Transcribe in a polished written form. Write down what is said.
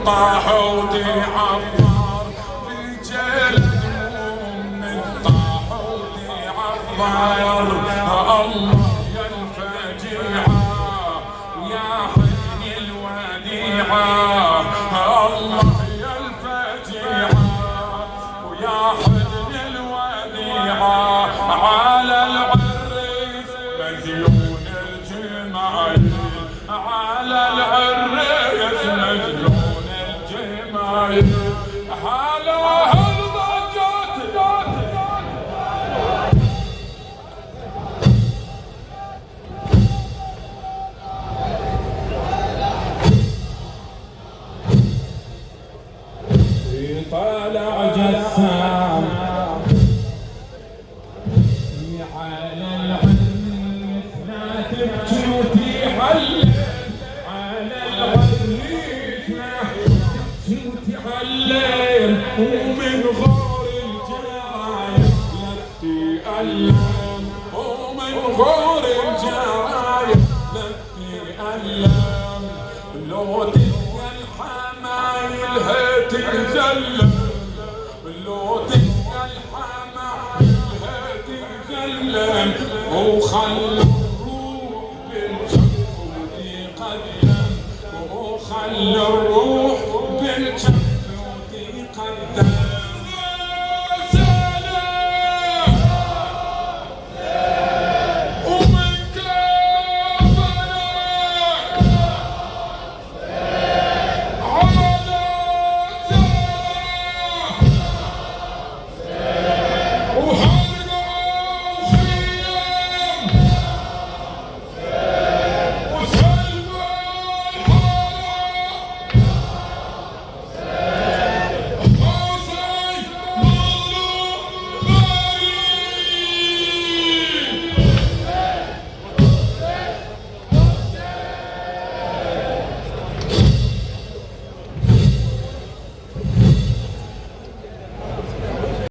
طاح وتعفر بجلد من طاح وتعفر. الله يا الفجيعة ويا حزن الوديعة، الله يا الفجيعة ويا حزن الوديعة، على العريس مجنون الجمال، على العريس مجنون الجمال. هلا هالضجات طالع جسام على العريس لا تبكي وتحلل، على العريس لا تبكي وتحلل، ومن غور الجرايم لا تألم، ومن غور الجرايم لا تألم. لو تلقى الحمايل هتتزلم، لو تلقى الحمايل هتتزلم، وخلي الروح بالجنب تقدم، وخلي